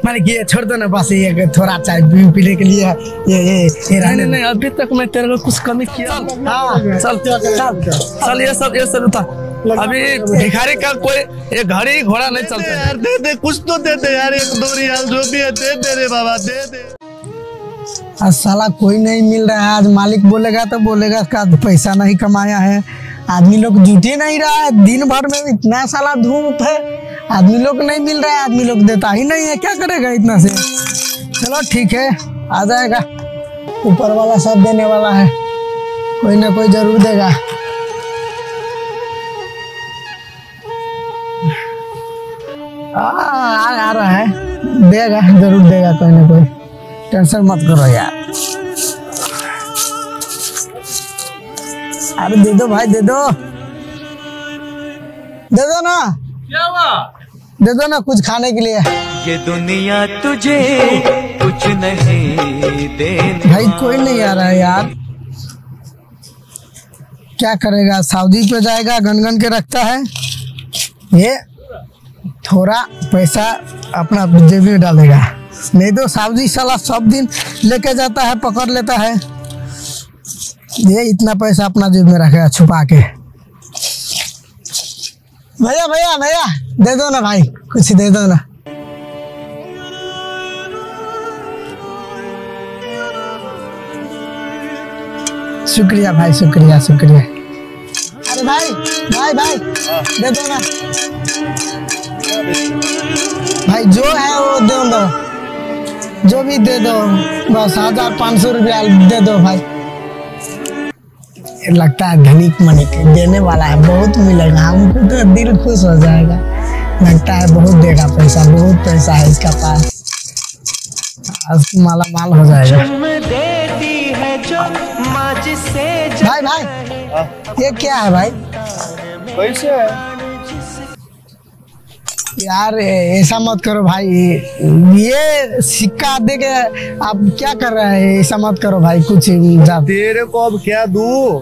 मैंने किया छोड़ दो ना बस ये थोड़ा चाय पीने के लिए ये रहने नहीं अभी तक मैं तेरे को कुछ कमी किया। हाँ चल चल ये सब उतार। अभी भिखारी का कोई एक घड़ी घोड़ा नहीं चलता यार। दे दे कुछ तो दे दे यार, एक दो रियाल जो भी है दे दे रे बाबा दे दे। आज साला कोई नहीं मिल रहा है। आज मालिक बोलेगा तो बोलेगा का पैसा नहीं कमाया है। आदमी लोग जुटे नहीं रहा है, दिन भर में इतना साला धूप है, आदमी लोग नहीं मिल रहा है, आदमी लोग देता ही नहीं है, क्या करेगा इतना से। चलो ठीक है आ जाएगा, ऊपर वाला सब देने वाला है, कोई ना कोई जरूर देगा। आ रहा है, देगा जरूर देगा कोई ना कोई, टेंशन मत करो यार। अरे दे दो भाई दे दो ना, क्या हुआ? दे दो ना कुछ खाने के लिए। ये दुनिया तुझे कुछ नहीं देने। भाई कोई नहीं आ रहा है यार, क्या करेगा, सऊदी पे जाएगा, गन के रखता है, ये थोड़ा पैसा अपना जेब में डालेगा, नहीं तो सऊदी साला सब दिन लेके जाता है, पकड़ लेता है, ये इतना पैसा अपना जेब में रखेगा छुपा के। भैया भैया भैया दे दो ना भाई, कुछ दे दो ना। शुक्रिया भाई शुक्रिया शुक्रिया। अरे भाई भाई भाई दे दो ना भाई, जो है वो दे दो, जो भी दे दो, बस 1500 रुपया दे दो भाई। लगता है धनिक मनिक देने वाला है, बहुत मिलेगा हमको तो दिल खुश हो जाएगा, लगता है बहुत देगा पैसा, बहुत पैसा है इसका पास, माला माल हो जाएगा। भाई भाई ये क्या है भाई? कैसे है यार ऐसा मत करो भाई, ये सिक्का दे के आप क्या कर रहे हैं, ऐसा मत करो भाई। कुछ तेरे को अब क्या दूं,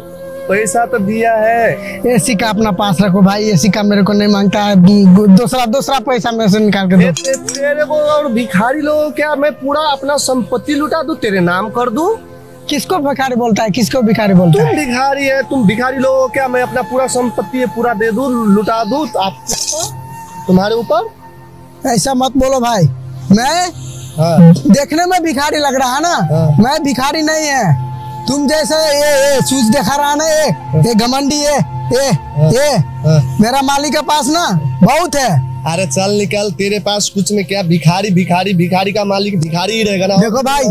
पैसा तो दिया है, ये सिक्का अपना पास रखो भाई, ये सिक्का मेरे को नहीं मांगता है, दूसरा पैसा मेरे से निकाल के दो। तेरे को और भिखारी लोगों क्या मैं पूरा अपना संपत्ति लुटा दूं, तेरे नाम कर दूं? किसको भिखारी बोलता है, किसको भिखारी बोलता है? तुम भिखारी है, तुम भिखारी लोगों क्या मैं अपना पूरा संपत्ति पूरा दे दूं, लुटा दूं आप तुम्हारे ऊपर? ऐसा मत बोलो भाई, मैं देखने में भिखारी लग रहा है ना, मैं भिखारी नहीं है। तुम जैसे ये चूज दिखा रहा ना, ये घमंडी ये मेरा मालिक के पास ना बहुत है। अरे चल निकल, तेरे पास कुछ में क्या, भिखारी भिखारी भिखारी का मालिक भिखारी ही रहेगा ना। देखो भाई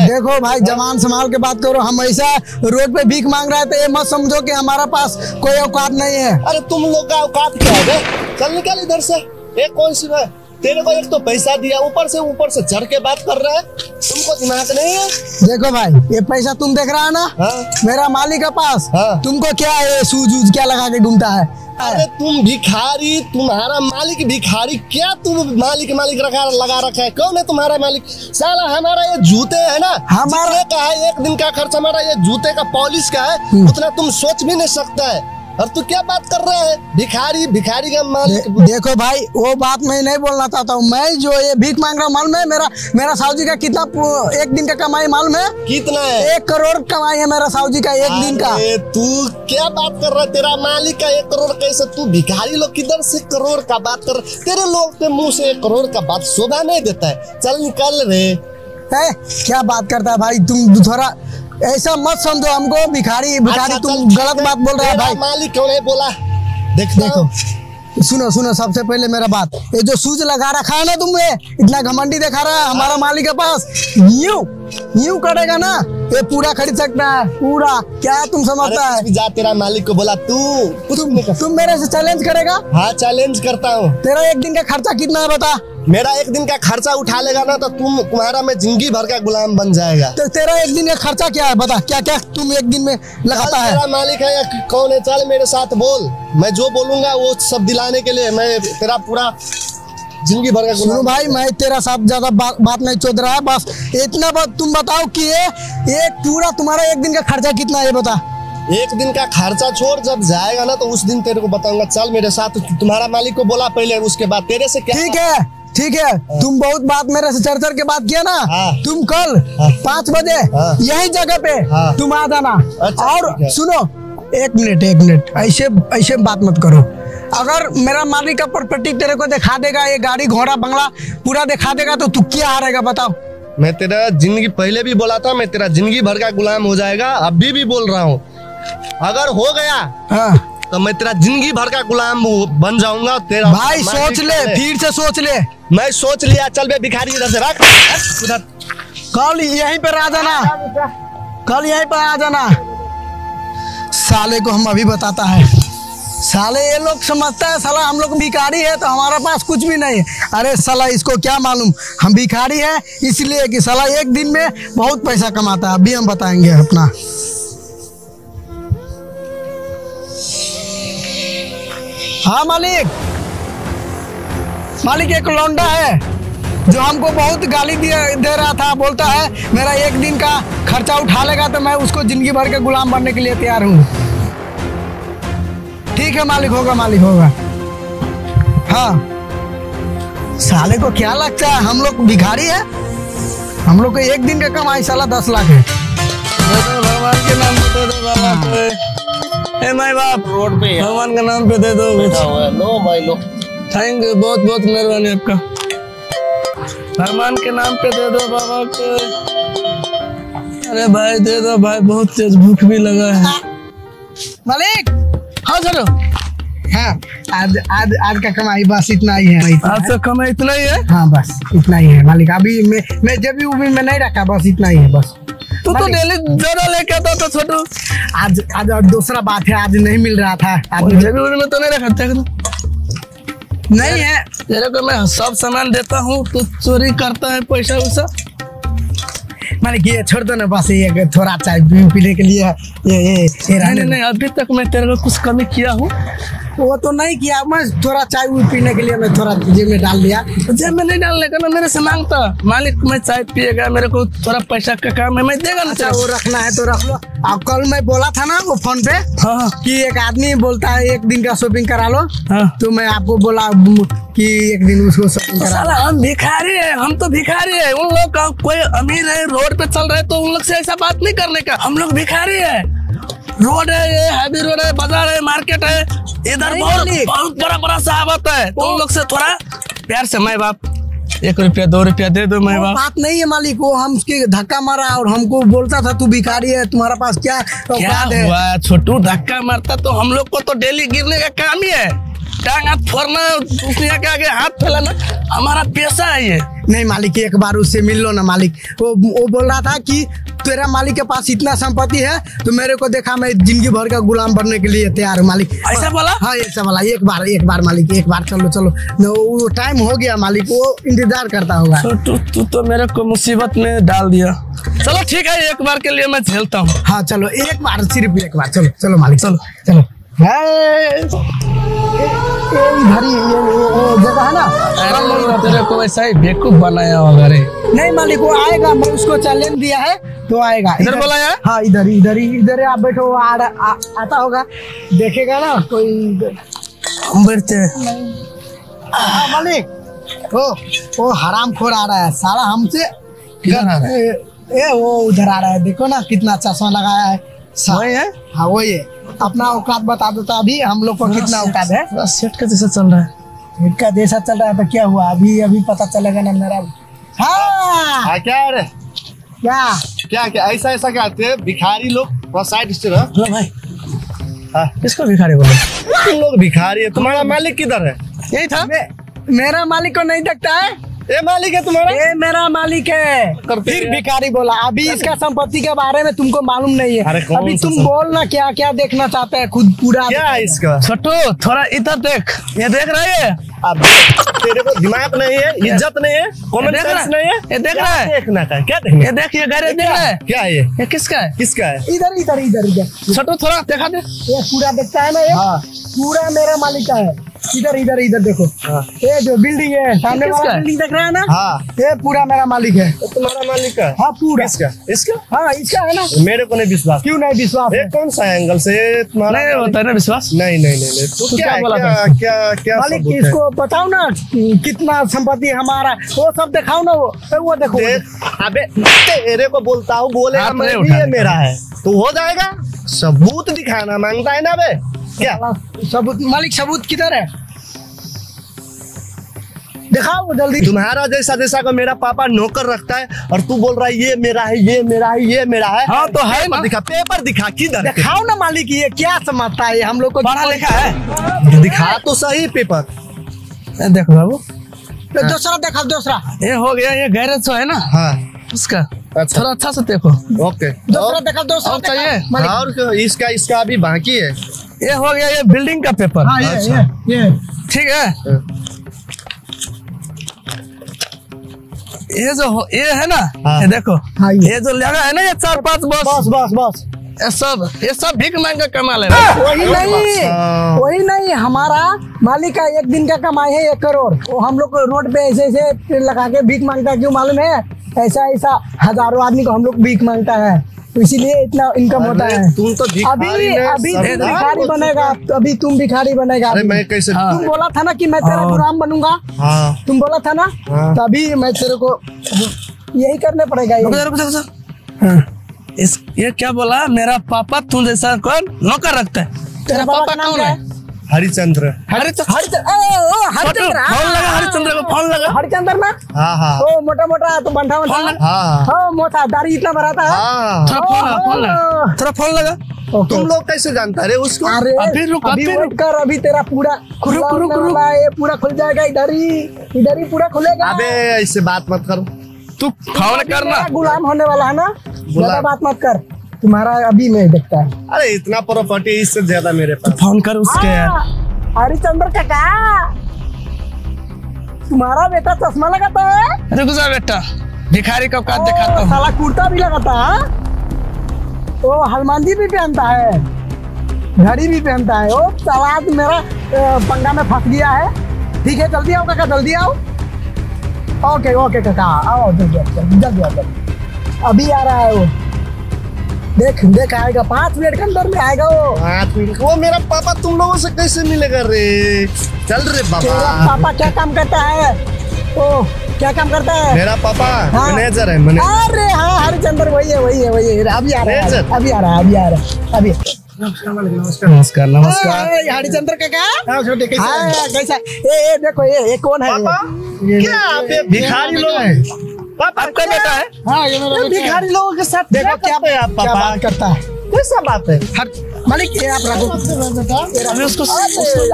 देखो भाई, जवान संभाल के बात करो, हम ऐसा रोड पे भीख मांग रहे हैं तो ये मत समझो कि हमारा पास कोई औकात नहीं है। अरे तुम लोग का औकात क्या है, चल निकल इधर से। एक कौन सी है, तेरे को एक तो पैसा दिया, ऊपर से चढ़ के बात कर रहा है, तुमको दिमाग नहीं है? देखो भाई ये पैसा तुम देख रहा है ना, मेरा मालिक के पास, तुमको क्या है सूझ क्या लगा के ढूंढता है? अरे तुम भिखारी, तुम्हारा मालिक भिखारी, क्या तुम मालिक लगा रखा है, कौन है तुम्हारा मालिक? साला हमारा ये जूते है ना, हमारा का है, एक दिन का खर्च हमारा ये जूते का पॉलिश का है, उतना तुम सोच भी नहीं सकता है, और तू क्या बात कर रहा है, भिखारी भिखारी का मालिक। देखो भाई वो बात मैं नहीं बोलना चाहता हूँ, मैं जो ये भीख मांग रहा हूँ, मालूम है मेरा साहू का कितना एक दिन का कमाई मालूम है? कितना है? 1 करोड़ कमाई है मेरा साहू का एक दिन का। तू क्या बात कर रहा है, तेरा मालिक का 1 करोड़ कैसे? तू भिखारी लोग किधर से करोड़ का बात कर, तेरे लोग के मुँह से 1 करोड़ का बात शोभा नहीं देता है, चल निकल रे। क्या बात करता है भाई, तुम थोड़ा ऐसा मत समझो हमको भिखारी भिखारी, तुम गलत बात बोल रहे हो भाई। मालिक क्यों नहीं बोला? देखो सुनो सबसे पहले मेरा बात, ये जो सूज लगा रखा है ना तुमने, इतना घमंडी दिखा रहा है हमारा मालिक के पास, यूं करेगा ना ये पूरा खरीद सकता है पूरा, क्या तुम समझता है? जा तेरा मालिक को बोला, तुम मेरे से चैलेंज करेगा? हाँ चैलेंज करता हूँ। तेरा एक दिन का खर्चा कितना है बता? मेरा एक दिन का खर्चा उठा लेगा ना तो तुम्हारा मैं जिंदगी भर का गुलाम बन जाएगा। तो तेरा एक दिन का खर्चा क्या है बता, क्या क्या तुम एक दिन में लगाता है? तेरा मालिक है या कौन है, चल मेरे साथ बोल, मैं जो बोलूंगा वो सब दिलाने के लिए मैं तेरा पूरा जिंदगी भर का गुलाम। भाई मैं तेरा साथ ज्यादा बात नहीं चोद रहा है, बस इतना बात तुम बताओ कि ये पूरा तुम्हारा एक दिन का खर्चा कितना है बता। एक दिन का खर्चा छोड़, जब जाएगा ना तो उस दिन तेरे को बताऊंगा। चल मेरे साथ। तुम्हारा मालिक को बोला पहले, उसके बाद तेरे से क्या। ठीक है तुम बहुत बात मेरे से चढ़ के बात किया ना। तुम कल 5 बजे यही जगह पे तुम आ जाना। और सुनो, एक मिनट, ऐसे बात मत करो। अगर मेरा मालिक का प्रॉपर्टी तेरे को दिखा देगा, ये गाड़ी घोड़ा बंगला पूरा दिखा देगा, तो तू क्या हारेगा बताओ। मैं तेरा जिंदगी पहले भी बोला था, मैं तेरा जिंदगी भर का गुलाम हो जाएगा, अभी भी बोल रहा हूँ। अगर हो गया तो मैं तेरा जिंदगी भर का गुलाम बन जाऊंगा। तेरा भाई सोच ले, फिर से सोच ले। मैं सोच लिया। चल बे भिखारी, इधर से रख उधर। कल यहीं पर आ जाना, कल यहीं पर आ जाना। साले को हम अभी बताता है। साले ये लोग समझता है साला हम लोग भिखारी है तो हमारा पास कुछ भी नहीं है। अरे साला इसको क्या मालूम हम भिखारी है इसलिए कि साला एक दिन में बहुत पैसा कमाता है। अभी हम बताएंगे अपना। हाँ मालिक, एक लौंडा है जो हमको बहुत गाली दे रहा था। बोलता है मेरा एक दिन का खर्चा उठा लेगा तो मैं उसको जिंदगी भर के गुलाम बनने के लिए तैयार हूँ। ठीक है मालिक होगा। हाँ, साले को क्या लगता है हम लोग भिखारी है? हम लोग को एक दिन का कमाई साला 10 लाख है। भगवान के नाम पे दे दो बाबा को। माई बाप रोड पे भगवान के नाम पे दे दो। लो भाई लो। थैंक यू, बहुत बहुत मेहरबानी आपका। भगवान के नाम पे दे दो बाबा को। अरे भाई दे दो भाई, बहुत तेज भूख भी लगा है। मालिक हाँ सर। हाँ, आज का कमाई बस इतना ही है। आज का कमाई इतना ही है? हाँ बस इतना ही है मालिक। अभी मैं जब भी उम्मीद में नहीं रखा, बस इतना ही है बस। तू तो डेली ज्यादा लेके आता था छोटू। आज दूसरा बात है, आज नहीं मिल रहा था। आज में तो नहीं रखा नहीं है। तेरे को मैं सब सामान देता हूँ, तू चोरी करता है पैसा वैसा। मालिक ये छोड़ दो ना, बस ये थोड़ा चाय पीने के लिए ये नहीं, अभी तक मैं तेरे को कुछ कमी किया हूँ? वो तो नहीं किया, मैं थोड़ा चाय पीने के लिए मैं थोड़ा जेब में डाल दिया। जेब में नहीं डालने का ना, मेरे से मांगता मालिक मैं चाय पिएगा, मेरे को थोड़ा पैसा का काम है, मैं देगा ना। अच्छा वो रखना है तो रख लो। अब कल मैं बोला था ना वो फोन पे कि एक आदमी बोलता है एक दिन का शॉपिंग करा लो। तो मैं आपको बोला कि एक दिन उसको शॉपिंग करा लो। हम भिखारी है, हम तो भिखारी है। उन लोग का कोई अमीर है, रोड पे चल रहे तो उन लोग से ऐसा बात नहीं करने का। हम लोग भिखारी है। रोड है, ये हैवी रोड है, बाजार है, मार्केट है, इधर बहुत बड़ा साहब है। तो उन लोग से थोड़ा प्यार से मैं बाप 1 रुपया 2 रुपया दे दो। मैं बात नहीं है मालिक, वो हम उसके धक्का मारा और हमको बोलता था तू भिखारी है, तुम्हारा पास क्या हुआ? छोटू धक्का मारता तो हम लोग को तो डेली गिरने का काम ही है। टांग हाथ फोड़ना, दुनिया के आगे हाथ फैलाना हमारा पेशा है ये। नहीं मालिक, एक बार उससे मिल लो ना मालिक। वो बोल रहा था कि तेरा मालिक के पास इतना संपत्ति है तो मेरे को देखा मैं जिंदगी भर का गुलाम बनने के लिए तैयार हूँ मालिक। ऐसा बोला? हाँ ऐसा बोला। एक बार मालिक, एक बार चलो वो टाइम हो गया मालिक, वो इंतजार करता होगा। तू तो मेरे को मुसीबत में डाल दिया। चलो ठीक है, एक बार के लिए मैं झेलता हूँ। हाँ चलो एक बार, सिर्फ एक बार। चलो मालिक, चलो। इधर ही जगह है ना। तेरे को वैसा ही बेवकूफ बनाया होगा रे। नहीं मालिक, वो आएगा, मैं उसको चैलेंज दिया है तो आएगा। इधर बोला है? हाँ इधर आप बैठो, आता होगा, देखेगा ना कोई। हम बैठते हाँ मालिक, वो हरामखोर आ रहा है साला हमसे। वो उधर आ रहा है, देखो ना कितना चश्मा लगाया है। वही है? हाँ वही है। अपना औकात बता दो तो अभी हम लोग को कितना औकात है। सेठ का जैसा चल रहा है। इनका जैसा चल रहा है तो क्या हुआ? अभी पता चलेगा ना मेरा। हाँ क्या रे? क्या ऐसा क्या भिखारी लोग साइड से रहो भाई। किसको भिखारी बोलो? तुम लोग भिखारी है। तुम्हारा मालिक किधर है? यही था। मेरा मालिक को नहीं देखता है? ये मालिक है तुम्हारा? ये मेरा मालिक है। फिर भिखारी बोला। अभी इसका संपत्ति के बारे में तुमको मालूम नहीं है। अभी तुम बोल ना क्या क्या देखना चाहते हैं खुद पूरा। क्या है इसका? छोटू थोड़ा इधर देख, ये देख रहा है? अब तेरे को दिमाग नहीं है, इज्जत नहीं है, कॉमन सेंस नहीं है। ये देख रहा है? देखना का क्या देखना? ये देख, ये गैरेज देख रहा है? क्या है ये किसका है? किसका है? इधर छोटू थोड़ा देखा दे। ये पूरा देखता है ना, ये पूरा मेरा मालिक का है। इधर इधर इधर देखो। ये जो बिल्डिंग है सामने वाला बिल्डिंग देख रहा है ना? हाँ ये पूरा मेरा मालिक है। तुम्हारा मालिक है? हाँ पूरा। इसका इसका? हाँ इसका है ना। मेरे को नहीं विश्वास। क्यों नहीं विश्वास? ये कौन सा एंगल से तुम्हारा नहीं होता है ना विश्वास? नहीं नहीं नहीं नहीं। तो क्या बोला क्या था? क्या क्या मालिक सबूत है? इसको बताओ ना कितना संपत्ति हमारा, वो सब दिखाओ ना। वो देखो। अबे तेरे को बोलता हूँ, बोलेगा हाथ मैं नहीं भी ये उठाने मेरा है तो हो जाएगा। सबूत दिखाना मांगता है ना बे? क्या सबूत? मालिक सबूत किधर है? दिखाओ जल्दी। तुम्हारा जैसा जैसा को मेरा पापा नौकर रखता है और तू बोल रहा है ये मेरा है, ये मेरा है, ये मेरा है। हाँ तो है ना। दिखा, पेपर दिखा, किधर? दिखाओ ना मालिक, ये क्या समझता है हम लोग को? पढ़ा लिखा है? दिखा तो सही पेपर। देखो बाबू, दूसरा दिखाओ, दूसरा। ये हो गया, ये गैरेज है ना हाँ उसका। अच्छा थोड़ा अच्छा से देखो। ओके। दूसरा दिखाओ, दूसरा और चाहिए? मालिक। और क्या? इसका अभी बाकी है। ये हो गया, ये बिल्डिंग का पेपर। हाँ ये ठीक है। ये है ना, हाँ। ये देखो। हाँ, ये जो लगा है ना, ये 4-5 बस बस बस। ये सब भीख मांग का कमाल है ना। वही नहीं, अच्छा। वही नहीं, हमारा मालिक का एक दिन का कमाई है 1 करोड़। वो हम लोग को रोड पे ऐसे ऐसे लगा के भीख मांगता है, क्यों मालूम है? ऐसा ऐसा हजारों आदमी को हम लोग भीख मांगता है, तो इसीलिए इतना इनकम होता है। तुम तो अभी अभी तुम भिखारी बनेगा, अभी तुम भिखारी बनेगा। अरे मैं कैसे? तुम बोला था ना कि मैं तेरा गुलाम बनूंगा, हाँ तुम बोला था ना, हाँ। तभी मैं तेरे को यही करने पड़ेगा। रुको जरा, रुको जरा। हाँ। ये क्या बोला? मेरा पापा तुम जैसा कौन नौकर रखता है? तेरा पापा कौन है? हरिचंद्र। हरिचंद्र। फोन लगा हरिचंद्र को, फोन लगा। हरिचंद्र ना? हाँ हाँ ओ मोटा मोटा तो बंधा फोन बंधा। लगा। हाँ हाँ मोटा, दाढ़ी इतना बड़ा था। हाँ। थोड़ा फोन लगा, फोन लगा, थोड़ा फोन लगा। तुम लोग कैसे जानता रे उसको? अरे अभी रुक, अभी अभी वेट कर, अभी तेरा पूरा खुला रुक, होने रुक। वाला है, ये पूरा खुल जाएगा। इधर ही पूरा खुलेगा। अबे ऐसे बात मत करो। तू फोन करना। मेरा गुलाम होने वाला है ना, ज्यादा बात मत कर। तुम्हारा अभी मैं देखता है। अरे इतना प्रॉपर्टी इससे ज्यादा मेरे पास। फोन कर उसके यार। हरिचंद्र काका, तुम्हारा बेटा चश्मा लगाता है? रुक जा बेटा, भिखारी का औकात दिखाता हूँ। साला कुर्ता भी लगाता है। ओ हनुमान जी भी पहनता है, घड़ी भी पहनता है। ओ साला आज मेरा पंगा में फंस गया है। ठीक है जल्दी आओ काका, जल्दी आओ। ओके ओके काका, आओ जल्दी जल्दी जल्दी। अभी आ रहा है वो, देख देख आएगा, 5 मिनट के अंदर में आएगा वो। 5 मिनट? वो मेरा पापा तुम लोगों से कैसे मिलेगा रे? चल रे तेरा बाबा। पापा क्या काम करता है? ओ क्या काम करता है? मेरा पापा हाँ। मैनेजर है, मैनेजर। अरे हाँ हरिचंद्र वही है वही है वही है। अभी आ रहा है, मैनेजर। अभी आ रहा है, अभी आ रहा है अभी। नमस्कार नमस्कार। हरिचंद्र काका। हाँ कैसा? ये देखो, ये कौन है? पापा क्या आप ये भिखारी लोग हैं? पापा आपका बेटा है? हाँ ये मेरा भिखारी लोगों के साथ देखो क्या करते हैं आप क्या पापा? बात करता है। कैसा बात है? मालिक ये आप रखो। अभी उसको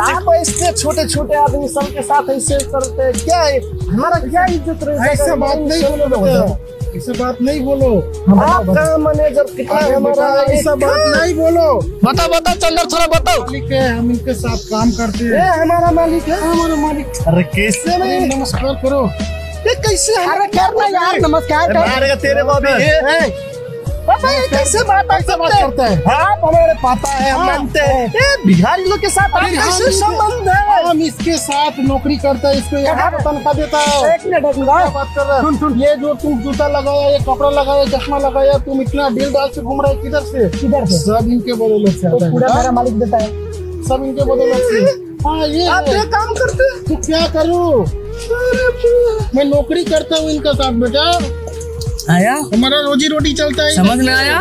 आप इसके छोटे छोटे आदमी सब के साथ ऐसे करते हैं? क्या है हमारा क्या इज्जत रहे? ऐसा बात नहीं बोलो, ऐसा बात नहीं बोलो। आपका मैनेजर कितना है हमारा? ऐसा बात नहीं बोलो। बताओ बताओ चंद्र, थोड़ा बताओ। मालिक है, हम इनके साथ काम करते ये हैं। हमारा मालिक है। हमारा मालिक। अरे कैसे नहीं? नमस्कार करो। ये कैसे? अरे करना यार, नमस्कार कर। मारेगा तेरे को अभी। ये पापा ये कैसे बात करते हैं? आप हमारे पापा है, हम मानते हैं। ये बिहारी लोग के साथ आप कैसे संबंध है? हम इसके साथ नौकरी करते हैं, इसको यहाँ पे तनख्वाह देता है। एक मिनट बात कर रहे सुन सुन, ये जो तुम जूता लगाया, ये कपड़ा लगाया, चश्मा लगाया, तुम इतना डील डाल से घूम रहे हो, किधर से? सब इनके बदौलत से आता है। पूरा मेरा मालिक देता है, सब इनके बदौलत से। हाँ ये आप ये काम करते हैं? तू क्या करूँ? मैं नौकरी करता हूँ इनके साथ बेटा। आया? हमारा रोजी रोटी चलता है, समझ में आया?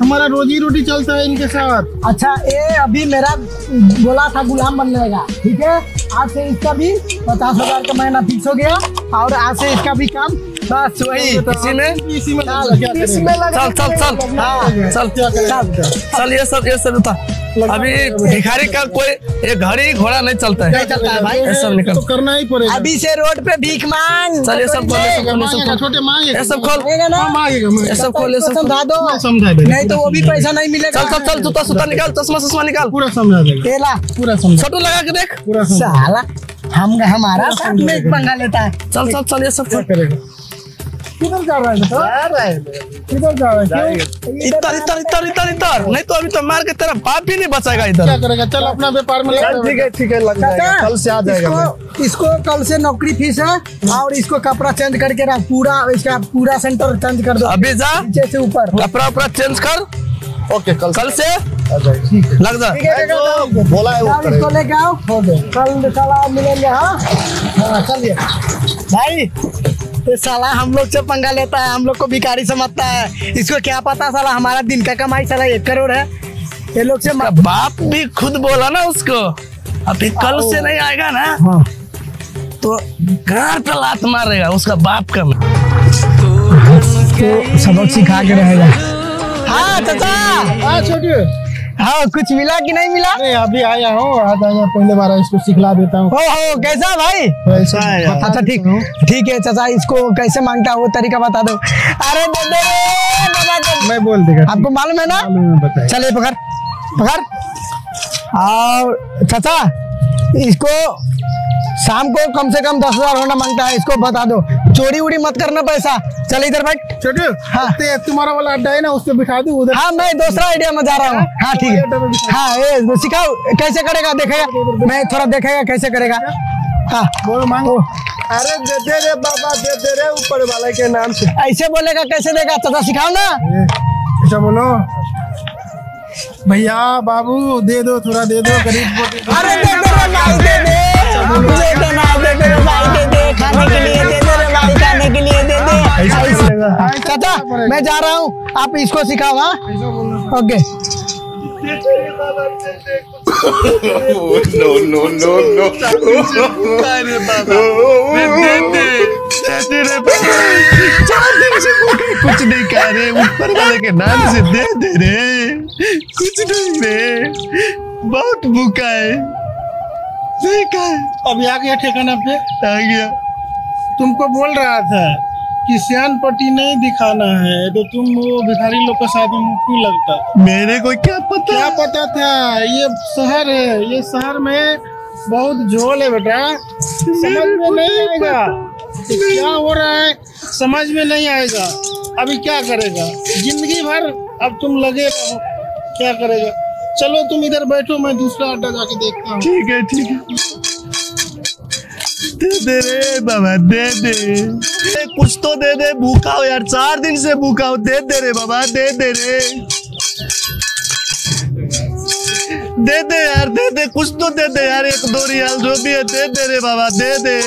हमारा रोजी रोटी चलता है इनके साथ। अच्छा ये अभी मेरा बोला था गुलाम बनने का, ठीक है? आज से इसका भी 50,000 का महीना फिक्स हो गया, और आज से इसका भी काम बस वही इसी में इसमें चल चल चल। हाँ चल चल, ये सब उठा। अभी भिखारी का कोई ये घड़ी घोड़ा नहीं चलता है। नहीं चलता है भाई, ये सब निकल। तो करना ही पड़ेगा। अभी से रोड पे भीख मांग। चल ये सब खोल, ये सब खोल, मांगेगा, छोटे मांगेगा। ये सब खोल, मांगेगा ना? मांगेगा, ये मांगेगा। सब खोल, ये सब खोल। समझा दो, समझा देगा। नहीं तो वो भी पैसा नहीं मिलेगा। चल चल चल, जूता सूता निकाल, चश्मा निकाल, पूरा समझा देगा, तेला पूरा समझा, छोटू लगा के देख। पूरा समझा। साला हमारा साथ में एक पंगा लेता है। चल चल चल, ये सब क्या खोल। करेगा? किधर जा रहा है किधर जा रहा है? इधर इधर इधर इधर इधर, नहीं तो अभी तो मार के तेरा बाप भी नहीं बचाएगा इधर। क्या करेगा? चल अपना व्यापार में ठीक है लग जाएगा, कल से आ जाएगा। इसको कल से नौकरी फीस है और इसको कपड़ा चेंज करके रख, पूरा इसका पूरा सेंटर चेंज कर दो। अभी जा नीचे से ऊपर कपड़ा उपड़ा चेंज कर। ओके कल से आ जाएगा। ठीक है लग जा। जो बोला है वो इसको लेके आओ, हो गए कल साला मिलेंगे। हाँ चलिए भाई, ये साला हम लोग से पंगा लेता है, हम लोग को भिखारी समझता है। इसको क्या पता साला हमारा दिन का कमाई साला 1 करोड़ है। ये लोग से बाप भी खुद बोला ना उसको, अभी कल से नहीं आएगा ना हाँ। तो घर पे लात मारेगा उसका बाप का। तो सबक सिखा के रहेगा। हाँ चाचा। हाँ छोटू। हाँ कुछ मिला कि नहीं मिला? नहीं अभी आया हूँ, आज आया पहले बार, इसको सिखला देता हूँ। हो कैसा भाई? अच्छा ठीक है चाचा, इसको कैसे मांगता है वो तरीका बता दो। अरे दे मैं बोल देगा, आपको मालूम है ना? चले पकड़ पकड़। और चाचा इसको शाम को कम से कम 10,000 होना मांगता है, इसको बता दो। चोरी उड़ी मत करना पैसा। चल इधर बैठ छोटू। हाँ तुम्हारा वाला अड्डा है ना, उस पे बिठा दूं उधर। हाँ मैं दूसरा आइडिया में जा रहा हूँ। हाँ ठीक है। हाँ ये सिखाओ कैसे करेगा, देखेगा मैं थोड़ा, देखेगा कैसे करेगा। हाँ बोलो मांगो। अरे दे दे रे बाबा, दे दे रे ऊपर वाले के नाम से। ऐसे बोलेगा कैसे देगा? चाचा सिखाओ ना। ऐसा बोलो भैया बाबू दे दो, थोड़ा दे दो, गरीब को। अरे दे दे रे भाई, दे दे दे दे रे भाई, दे दे खाने के लिए, दे दे रे भाई खाने के लिए, दे दे। चाचा मैं जा रहा हूँ, आप इसको सिखाओ। हाँ ओके। कुछ नहीं कह रहे, ऊपर वाले के नाम से दे दे रे, कुछ नहीं रे, बहुत भूखा है। अभी आ गया ठिकाना पे, आ गया। तुमको बोल रहा था कि सियान पट्टी नहीं दिखाना है, तो तुम वो भिखारी लोग के साथ में क्यों लगता? मेरे को क्या पता? क्या पता था? ये शहर है, ये शहर में बहुत झोल है बेटा, समझ में नहीं आएगा तो क्या हो रहा है, समझ में नहीं आएगा। अभी क्या करेगा जिंदगी भर? अब तुम लगे रहो, क्या करेगा? चलो तुम इधर बैठो, मैं दूसरा अड्डा जाके देखता हूँ। ठीक है ठीक है, दे दे रे बाबा, दे दे कुछ तो दे दे, भूखा हो यार, 4 दिन से भूखा हो, दे दे रे बाबा, दे दे रे, दे दे यार, दे दे कुछ तो दे दे यार, 1-2 रियाल जो भी है दे दे रे बाबा, दे दे।